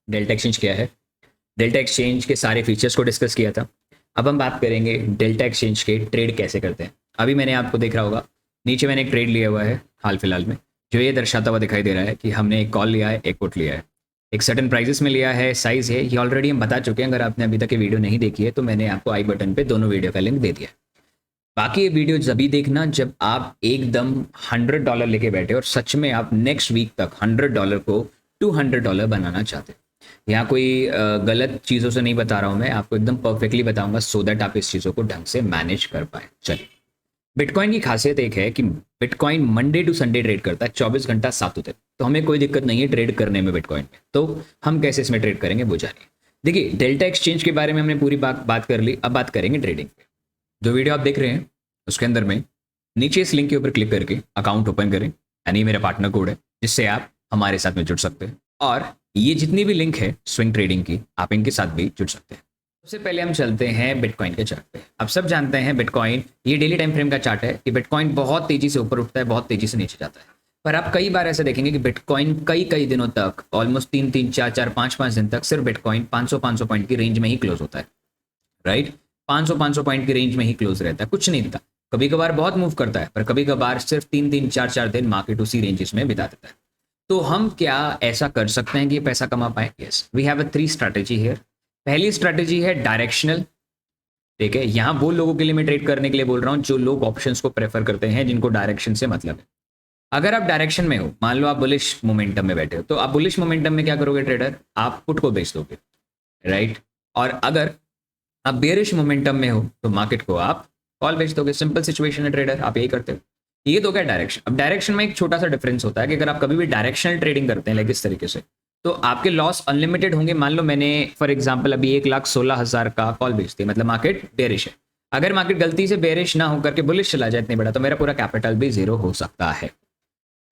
Delta exchange क्या है, delta exchange के सारे फीचर्स को डिस्कस किया था। अब हम बात करेंगे डेल्टा एक्सचेंज के ट्रेड कैसे करते हैं। अभी मैंने आपको देख रहा होगा नीचे मैंने एक ट्रेड लिया हुआ है हाल फिलहाल में, जो ये दर्शाता हुआ दिखाई दे रहा है कि हमने एक कॉल लिया है, एक पुट लिया है, एक सर्टन प्राइजेस में लिया है, साइज है, ये ऑलरेडी हम बता चुके हैं। अगर आपने अभी तक ये वीडियो नहीं देखी है तो मैंने आपको आई बटन पे दोनों वीडियो का लिंक दे दिया है। बाकी ये वीडियो जब भी देखना जब आप एकदम $100 लेके बैठे और सच में आप नेक्स्ट वीक तक $100 को $200 बनाना चाहते हैं। यहाँ कोई गलत चीज़ों से नहीं बता रहा हूँ, मैं आपको एकदम परफेक्टली बताऊंगा सो दैट आप इस चीज़ों को ढंग से मैनेज कर पाए। चलिए, बिटकॉइन की खासियत एक है कि bitcoin Monday to Sunday trade करता है 24 घंटा 7 दिन, तो हमें कोई दिक्कत नहीं है ट्रेड करने में बिटकॉइन में। तो हम कैसे इसमें ट्रेड करेंगे वो जानिए। देखिए, डेल्टा एक्सचेंज के बारे में हमने पूरी बात कर ली, अब बात करेंगे ट्रेडिंग पे। जो वीडियो आप देख रहे हैं उसके अंदर में नीचे इस लिंक के ऊपर क्लिक करके अकाउंट ओपन करें, यानी मेरा पार्टनर कोड है जिससे आप हमारे साथ में जुड़ सकते हैं। और ये जितनी भी लिंक है स्विंग ट्रेडिंग की, आप इनके साथ भी जुड़ सकते हैं। सबसे पहले हम चलते हैं बिटकॉइन के चार्ट पे। आप सब जानते हैं बिटकॉइन ये डेली टाइम फ्रेम का चार्ट है कि बिटकॉइन बहुत तेजी से ऊपर उठता है, बहुत तेजी से नीचे जाता है। पर आप कई बार ऐसा देखेंगे कि बिटकॉइन कई दिनों तक, ऑलमोस्ट 3 4 5 दिन तक सिर्फ बिटकॉइन 500 पॉइंट की रेंज में ही क्लोज होता है, राइट। 500 पॉइंट की रेंज में ही क्लोज रहता है, कुछ नहीं देता। कभी कभार बहुत मूव करता है, पर कभी कभार सिर्फ 3 4 दिन मार्केट उसी रेंजेस में बिता देता है। तो हम क्या ऐसा कर सकते हैं कि पैसा कमा पाए? Yes, we have a 3 strategy here. पहली स्ट्रैटेजी है डायरेक्शनल, ठीक है। यहां वो लोगों के लिए मैं ट्रेड करने के लिए बोल रहा हूं जो लोग ऑप्शंस को प्रेफर करते हैं, जिनको डायरेक्शन से मतलब है। अगर आप डायरेक्शन में हो, मान लो आप बुलिश मोमेंटम में बैठे हो, तो आप बुलिश मोमेंटम में क्या करोगे ट्रेडर? आप पुट को बेच दोगे, राइट। और अगर आप बेरिश मोमेंटम में हो तो मार्केट को आप कॉल बेच दोगे। सिंपल सिचुएशन है ट्रेडर, आप यही करते हो। ये तो क्या डायरेक्शन। अब डायरेक्शन में एक छोटा सा डिफरेंस होता है कि अगर आप कभी भी डायरेक्शनल ट्रेडिंग करते हैं लाइक इस तरीके से, तो आपके लॉस अनलिमिटेड होंगे। मान लो मैंने फॉर एग्जांपल अभी 1,16,000 का कॉल बेच दिया, मतलब मार्केट बेरिश है। अगर मार्केट गलती से बेरिश ना होकर के बुलिश चला जाए इतने बड़ा, तो मेरा पूरा कैपिटल भी जीरो हो सकता है।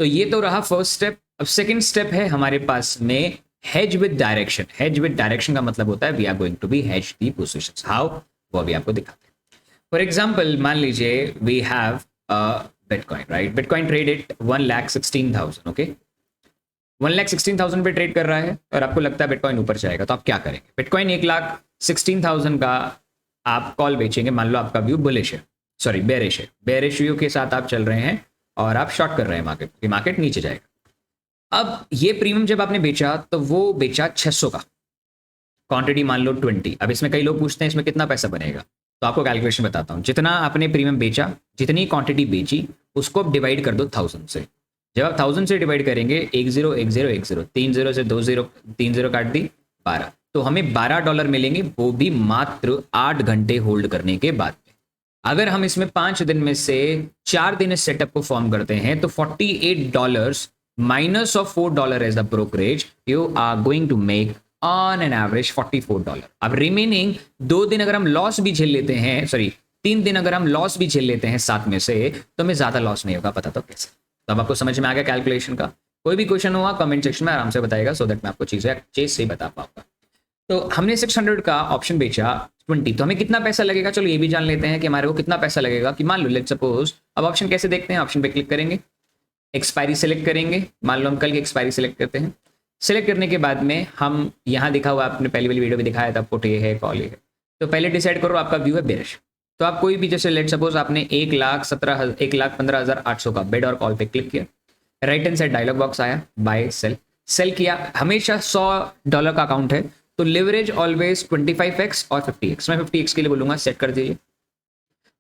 तो ये तो रहा फर्स्ट स्टेप। अब सेकेंड स्टेप है हमारे पास में hedge with direction. Hedge with direction का मतलब होता है we are going to be hedge the positions. How, वो अभी आपको दिखाते हैं। फॉर एग्जांपल मान लीजिए we have bitcoin, right. Bitcoin traded 1,16,000, okay. 1,16,000 पे ट्रेड कर रहा है और आपको लगता है बिटकॉइन ऊपर जाएगा, तो आप क्या करेंगे? बिटकॉइन 1,16,000 का आप कॉल बेचेंगे। मान लो आपका व्यू बुलिश है, सॉरी बेरिश है, बेरिश व्यू के साथ आप चल रहे हैं और आप शॉर्ट कर रहे हैं मार्केट कि मार्केट नीचे जाएगा। अब ये प्रीमियम जब आपने बेचा तो वो बेचा 600 का, क्वांटिटी मान लो 20। अब इसमें कई लोग पूछते हैं इसमें कितना पैसा बनेगा, तो आपको कैलकुलेशन बताता हूँ। जितना आपने प्रीमियम बेचा, जितनी क्वांटिटी बेची, उसको आप डिवाइड कर दो 1000 से। जब आप 1000 से डिवाइड करेंगे 10 10 10 3 0 से 2 0 3 0 काट दी 12, तो हमें $12 मिलेंगे, वो भी मात्र 8 घंटे होल्ड करने के बाद में। अगर हम इसमें 5 दिन में से 4 दिन इस सेटअप को फॉर्म करते हैं तो $48 minus of $4 as the brokerage, you are going to make on an average $44। अब रिमेनिंग 2 दिन अगर हम लॉस भी झेल लेते हैं, सॉरी 3 दिन अगर हम लॉस भी झेल लेते हैं 7 में से, तो हमें ज्यादा लॉस नहीं होगा। पता तो कैसे? तो अब आपको समझ में आ गया कैलकुलेशन का। कोई भी क्वेश्चन हुआ कमेंट सेक्शन में आराम से बताएगा, सो दैट मैं आपको चीजें अच्छे से बता पाऊंगा। तो हमने 600 का ऑप्शन बेचा 20, तो हमें कितना पैसा लगेगा? चलो ये भी जान लेते हैं कि हमारे को कितना पैसा लगेगा। कि मान लो लेट्स सपोज, अब ऑप्शन कैसे देखते हैं? ऑप्शन पे क्लिक करेंगे, एक्सपायरी सेलेक्ट करेंगे। मान लो हम कल की एक्सपायरी सेलेक्ट करते हैं। सेलेक्ट करने के बाद में हम यहाँ दिखा हुआ, आपने पहली वाली वीडियो में दिखाया था, पुट ये है, कॉल ये है। तो पहले डिसाइड करो आपका व्यू है बेरिश, तो आप कोई भी, जैसे लेट सपोज आपने 1,15,800 का बेड और कॉल पे क्लिक किया, right hand side dialog box आया, बाय सेल, सेल किया। हमेशा $100 का अकाउंट है तो लिवरेज ऑलवेज 25x और 50x। मैं 50x के लिए बोलूंगा सेट कर दीजिए।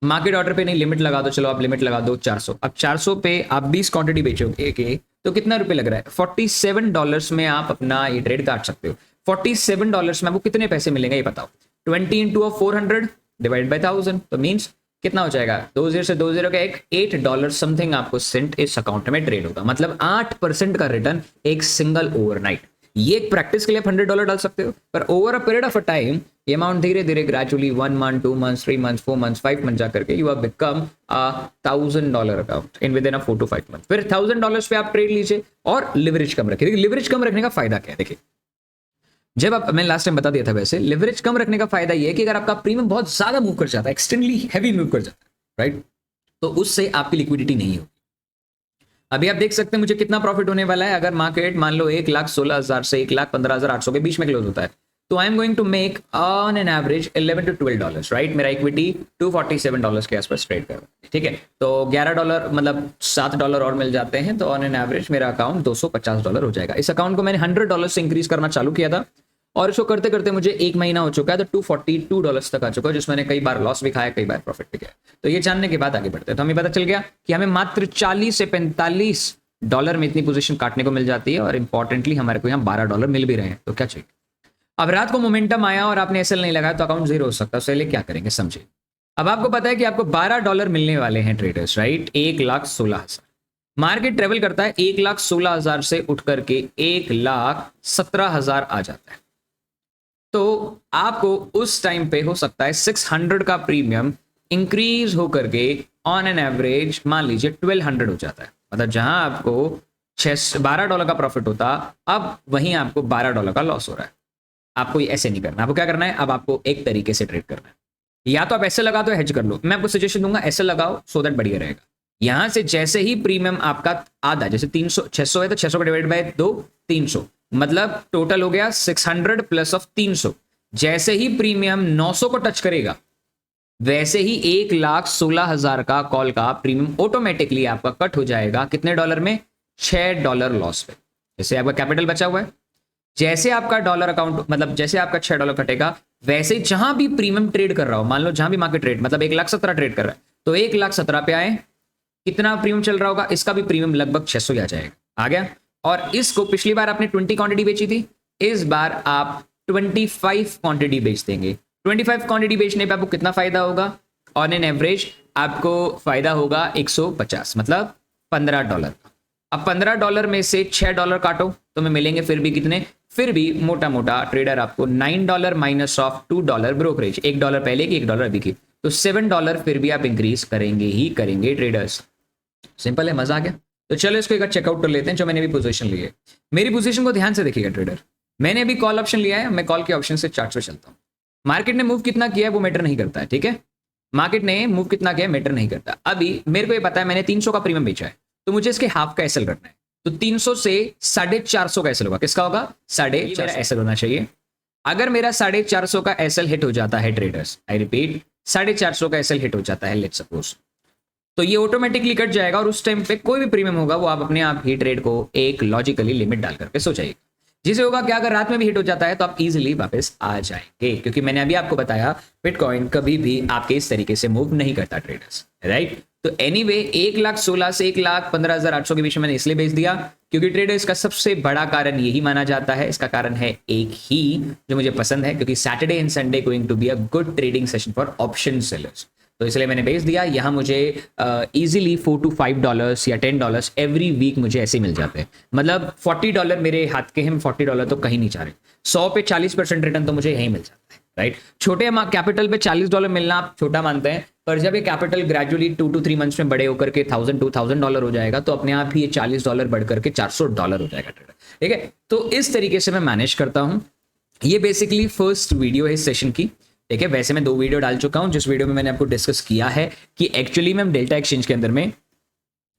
मार्केट ऑर्डर पे नहीं, लिमिट लगा दो, चलो आप लिमिट लगा दो 400। अब 400 पे आप 20 क्वांटिटी बेचोगे तो कितना रुपए लग रहा है? $47 में आप अपना ये ट्रेड काट सकते हो। $47 में आपको कितने पैसे मिलेंगे ये बताओ? 20 into 400 डिवाइड बाई 1000, तो मीन्स कितना हो जाएगा? 20 से 20 का एक $8 समथिंग आपको सेंट इस अकाउंट में ट्रेड होगा, मतलब 8% का रिटर्न एक सिंगल ओवरनाइट। ये एक प्रैक्टिस के लिए आप $100 डाल सकते हो, पर over a period of a time ये अमाउंट धीरे धीरे gradually 1 month 2 months 3 months 4 months 5 months जा करके you have become $1,000 account in with in 4 to 5 months। फिर $1,000 पे आप ट्रेड लीजिए और लिवरेज कम रखिए। देखिए लिवरेज कम रखने का फायदा क्या है? देखिए जब आप, मैंने लास्ट टाइम बता दिया था वैसे, लिवरेज कम रखने का फायदा ये है कि अगर आपका प्रीमियम बहुत ज्यादा मूव कर जाता है, एक्सट्रीमली हैवी मूव कर जाता है, राइट, तो उससे आपकी लिक्विडिटी नहीं होगी। अभी आप देख सकते हैं मुझे कितना प्रॉफिट होने वाला है अगर मार्केट मान लो 1,16,000 से 1,15,800 के बीच में क्लोज होता है, तो I am going to make on an average $11 to $12, right. मेरा इक्विटी $247 के आसपास ट्रेड कर रहा है, ठीक है। तो $11 मतलब $7 और मिल जाते हैं, तो ऑन एन एवरेज मेरा अकाउंट $250 हो जाएगा। इस अकाउंट को मैंने $100 से इंक्रीज करना चालू किया था और इसको करते करते मुझे 1 महीना हो चुका है, तो $242 तक आ चुका है, जिसमें मैंने कई बार लॉस भी खाया, कई बार प्रॉफिट भी किया। तो ये जानने के बाद आगे बढ़ते हैं। तो हमें पता चल गया कि हमें मात्र 40 से $45 में इतनी पोजीशन काटने को मिल जाती है और इंपॉर्टेंटली हमारे को यहाँ $12 मिल भी रहे हैं, तो क्या चाहिए। अब रात को मोमेंटम आया और आपने एसएल नहीं लगाया तो अकाउंट जीरो हो सकता है। उसके लिए क्या करेंगे समझिए। अब आपको पता है कि आपको $12 मिलने वाले हैं ट्रेडर्स, राइट। 1,16,000 मार्केट ट्रेवल करता है, 1,16,000 से उठ करके 1,17,000 आ जाता है। तो आपको उस टाइम पे हो सकता है 600 का प्रीमियम इंक्रीज होकर के ऑन एन एवरेज मान लीजिए 1200 हो जाता है। मतलब जहां आपको $12 का प्रॉफिट होता, अब वहीं आपको $12 का लॉस हो रहा है। आपको ये ऐसे नहीं करना। आपको क्या करना है, अब आपको एक तरीके से ट्रेड करना है। या तो आप ऐसे लगा दो, हेज कर लो। मैं आपको सजेशन दूंगा ऐसे लगाओ, सो दैट बढ़िया रहेगा। यहां से जैसे ही प्रीमियम आपका आधा, जैसे 600 है तो 600 का डिवाइड बाय 2 300, मतलब टोटल हो गया 600 प्लस ऑफ 300। जैसे ही प्रीमियम 900 को टच करेगा, वैसे ही 1,16,000 का कॉल का प्रीमियम ऑटोमेटिकली आपका कट हो जाएगा। कितने डॉलर में? $6 लॉस पे। जैसे आपका कैपिटल बचा हुआ है, जैसे आपका डॉलर अकाउंट, मतलब जैसे आपका $6 कटेगा, वैसे जहां भी प्रीमियम ट्रेड कर रहा हो, मान लो जहां भी मार्केट रेट, मतलब 1,17,000 ट्रेड कर रहा है, तो 1,17,000 पे आए, कितना प्रीमियम चल रहा होगा, इसका भी प्रीमियम लगभग 600 ही आ जाएगा। आ गया। और इसको पिछली बार आपने 20 क्वांटिटी बेची थी, इस बार आप 25 क्वांटिटी बेच देंगे। 25 क्वांटिटी बेचने पे आपको कितना फायदा होगा? ऑन एन एवरेज आपको फायदा होगा 150, मतलब $15। अब $15 में से $6 काटो तो मैं मिलेंगे फिर भी कितने? फिर भी मोटा मोटा ट्रेडर आपको $9 माइनस ऑफ $2 ब्रोकरेज, $1 पहले की $1 अभी की, तो $7 फिर भी आप इंक्रीज करेंगे ही करेंगे ट्रेडर्स। सिंपल है, मजा आ गया। तो चलो इसको एक बार चेकआउट कर लेते हैं जो मैंने भी पोजीशन ली है। मेरी पोजीशन को ध्यान से देखिएगा ट्रेडर। मैंने अभी कॉल ऑप्शन लिया है, मैं कॉल के ऑप्शन से चार्ट पे चलता हूं। मार्केट ने मूव कितना किया है वो मैटर नहीं करता है, ठीक है। मार्केट ने मूव कितना किया मैटर नहीं करता। अभी मेरे को ये पता है मैंने 300 का प्रीमियम बेचा है, तो मुझे इसके हाफ का एसएल करना है। तो 300 से 450 का एसएल होगा। किसका होगा? 450 एसएल होना चाहिए। अगर मेरा 450 का एसएल हिट हो जाता है ट्रेडर्स, आई रिपीट 450 का एसएल हिट हो जाता है, लेट्स सपोज, तो ये ऑटोमेटिकली कट जाएगा और उस टाइम पे कोई भी प्रीमियम होगा वो आप अपने आप ही ट्रेड को एक लॉजिकली लिमिट डाल करके सो जाइए। जिसे होगा कि अगर रात में भी हिट हो जाता है तो आप इजीली वापस आ जाएंगे, क्योंकि मैंने अभी आपको बताया बिटकॉइन कभी भी आपके इस तरीके से मूव नहीं करता ट्रेडर्स, राइट। तो एनीवे 1,16,000 से 1,15,800 के बीच में मैंने इसलिए बेच दिया क्योंकि ट्रेडर्स का सबसे बड़ा कारण यही माना जाता है। इसका कारण है एक ही जो मुझे पसंद है, क्योंकि Saturday and Sunday going to be a good trading session for option sellers, तो इसलिए मैंने बेच दिया। यहाँ मुझे इजीली $4 to $5 या $10 एवरी वीक मुझे ऐसे मिल जाते हैं। मतलब $40 मेरे हाथ के हैं, $40 तो कहीं नहीं जा रहे। 100 पे 40% रिटर्न तो मुझे यहीं मिल जाता है, राइट। छोटे कैपिटल पे $40 मिलना आप छोटा मानते हैं, पर जब ये कैपिटल ग्रेजुअली 2 to 3 मंथ्स में बड़े होकर के $1,000-$2,000 हो जाएगा, तो अपने आप ही ये $40 बढ़ करके $400 हो जाएगा ट्रेडर, ठीक है। तो इस तरीके से मैं मैनेज करता हूँ। ये बेसिकली फर्स्ट वीडियो है इस सेशन की, ठीक है। वैसे मैं 2 वीडियो डाल चुका हूं, जिस वीडियो में मैंने आपको डिस्कस किया है कि एक्चुअली में हम डेल्टा एक्सचेंज के अंदर में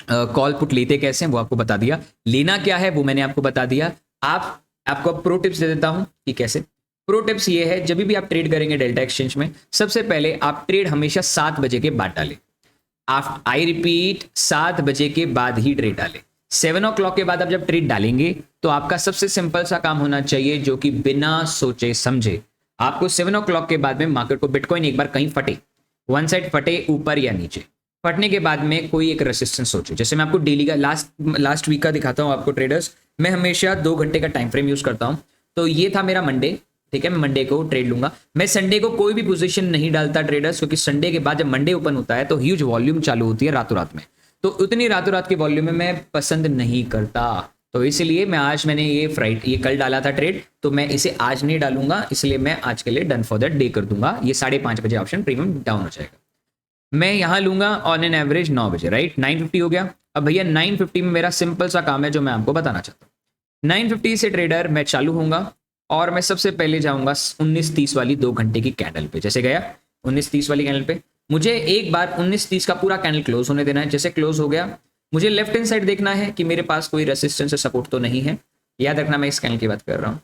कॉल पुट लेते कैसे हैं वो आपको बता दिया, लेना क्या है वो मैंने आपको बता दिया। आपको प्रो टिप्स दे देता हूं कि कैसे। प्रो टिप्स ये है, जब भी आप ट्रेड करेंगे डेल्टा एक्सचेंज में, सबसे पहले आप ट्रेड हमेशा 7 बजे के बाद डालें। आप आई रिपीट 7 बजे के बाद ही ट्रेड डालें। 7 o'clock के बाद आप जब ट्रेड डालेंगे तो आपका सबसे सिंपल सा काम होना चाहिए, जो कि बिना सोचे समझे आपको 7 o'clock के बाद में मार्केट को बिटकॉइन एक बार कहीं फटे, वन साइड फटे ऊपर या नीचे, फटने के बाद में कोई एक रेसिस्टेंस सोचो। जैसे मैं आपको डेली का लास्ट वीक का दिखाता हूं आपको ट्रेडर्स, मैं हमेशा 2 घंटे का टाइम फ्रेम यूज करता हूं। तो ये था मेरा मंडे, ठीक है। मैं मंडे को ट्रेड लूंगा। मैं संडे को कोई भी पोजीशन नहीं डालता ट्रेडर्स, क्योंकि संडे के बाद जब मंडे ओपन होता है तो ह्यूज वॉल्यूम चालू होती है रातों रात में, तो उतनी रातों रात की वॉल्यूम में मैं पसंद नहीं करता। तो इसलिए मैंने ये कल डाला था ट्रेड, तो मैं इसे आज नहीं डालूंगा, इसलिए मैं आज के लिए डन फॉर दैट डे कर दूंगा। ये 5:30 बजे ऑप्शन प्रीमियम डाउन हो जाएगा। मैं यहां लूंगा ऑन एन एवरेज 9 बजे, राइट। 9:50 हो गया। अब भैया 9:50 में मेरा सिंपल सा काम है जो मैं आपको बताना चाहता हूँ। 9:50 से ट्रेडर मैं चालू होऊंगा और मैं सबसे पहले जाऊंगा 19:30 वाली 2 घंटे की कैंडल पे। जैसे गया 19:30 वाली कैंडल पे, मुझे एक बार 19:30 का पूरा कैंडल क्लोज होने देना है। जैसे क्लोज हो गया मुझे लेफ्ट हैंड साइड देखना है कि मेरे पास कोई रेसिस्टेंस या सपोर्ट तो नहीं है। याद रखना मैं इस कैंडल की बात कर रहा हूँ,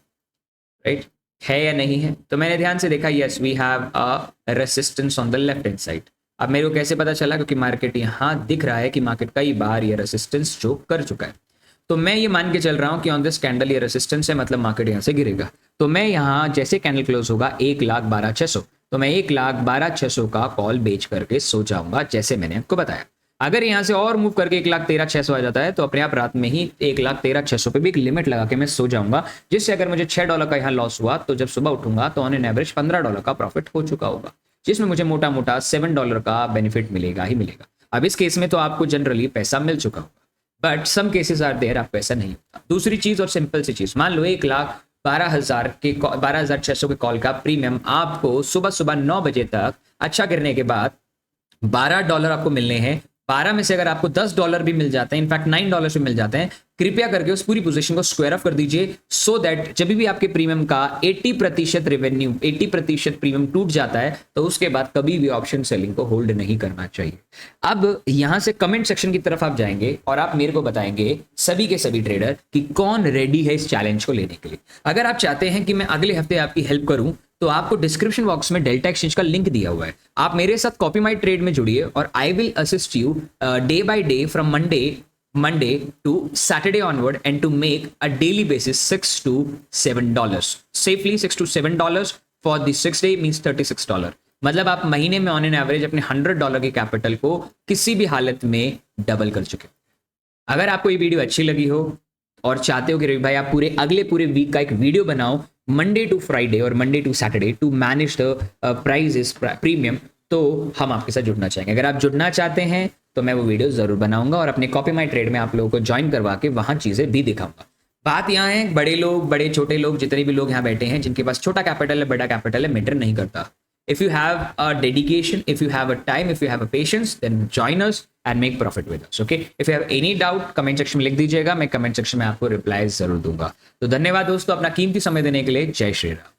राइट, है या नहीं है। तो मैंने ध्यान से देखा, yes we have a resistance on the left hand side. अब मेरे को कैसे पता चला, क्योंकि मार्केट यहाँ दिख रहा है कि मार्केट कई बार ये रेसिस्टेंस जो कर चुका है। तो मैं ये मान के चल रहा हूँ कि ऑन दिस कैंडल ये रेसिस्टेंस है, मतलब मार्केट यहाँ से गिरेगा। तो मैं यहाँ जैसे कैंडल क्लोज होगा 1,12,600, तो मैं 1,12,600 का कॉल बेच करके सो जाऊंगा, जैसे मैंने आपको बताया। अगर यहाँ से और मूव करके 1,13,600 आ जाता है तो अपने आप रात में ही 1,13,600 पे भी एक लिमिट लगा के मैं सो जाऊंगा, जिससे अगर मुझे $6 का यहाँ लॉस हुआ तो जब सुबह उठूंगा तो ऑन एन एवरेज $15 का प्रॉफिट हो चुका होगा, जिसमें मुझे मोटा मोटा $7 का बेनिफिट मिलेगा ही मिलेगा। अब इस केस में तो आपको जनरली पैसा मिल चुका होगा, but some cases are there आपको ऐसा नहीं होता। दूसरी चीज और सिंपल सी चीज, मान लो 1,12,600 के कॉल का प्रीमियम आपको सुबह सुबह 9 बजे तक अच्छा करने के बाद $12 आपको मिलने हैं। 12 में से अगर आपको $10 भी मिल जाते हैं, इनफैक्ट $9 भी मिल जाते हैं, कृपया करके उस पूरी पोजीशन को स्क्वायर ऑफ कर दीजिए, सो दैट जब भी आपके प्रीमियम का 80% रेवेन्यू 80% प्रीमियम टूट जाता है तो उसके बाद कभी भी ऑप्शन सेलिंग को होल्ड नहीं करना चाहिए। अब यहां से कमेंट सेक्शन की तरफ आप जाएंगे और आप मेरे को बताएंगे सभी के सभी ट्रेडर कि कौन रेडी है इस चैलेंज को लेने के लिए। अगर आप चाहते हैं कि मैं अगले हफ्ते आपकी हेल्प करूं तो आपको डिस्क्रिप्शन बॉक्स में डेल्टा एक्सचेंज का लिंक दिया हुआ है, आप मेरे साथ कॉपी माई ट्रेड में जुड़िए और I will assist you day by day from Monday to Saturday onward and to make a daily basis $6 to $7 safely. $6 to $7 for the 6 day means $36। मतलब आप महीने में ऑन एन एवरेज अपने $100 के कैपिटल को किसी भी हालत में डबल कर चुके। अगर आपको ये वीडियो अच्छी लगी हो और चाहते हो कि रवि भाई आप पूरे वीक का एक वीडियो बनाओ मंडे टू फ्राइडे और Monday to Saturday to manage the prices premium, तो हम आपके साथ जुड़ना चाहेंगे। अगर आप जुड़ना चाहते हैं तो मैं वो वीडियो जरूर बनाऊंगा और अपने कॉपी माई ट्रेड में आप लोगों को ज्वाइन करवा के वहां चीजें भी दिखाऊंगा। बात यहाँ है, बड़े लोग बड़े छोटे लोग जितने भी लोग यहाँ बैठे हैं जिनके पास छोटा कैपिटल है बड़ा कैपिटल है मैटर नहीं करता। If you have a dedication, if you have a time, if you have a patience, then join us and make profit with us. Okay? If you have any doubt, comment section में लिख दीजिएगा, मैं comment section में आपको reply जरूर दूंगा। तो धन्यवाद दोस्तों अपना कीमती समय देने के लिए। जय श्री राम।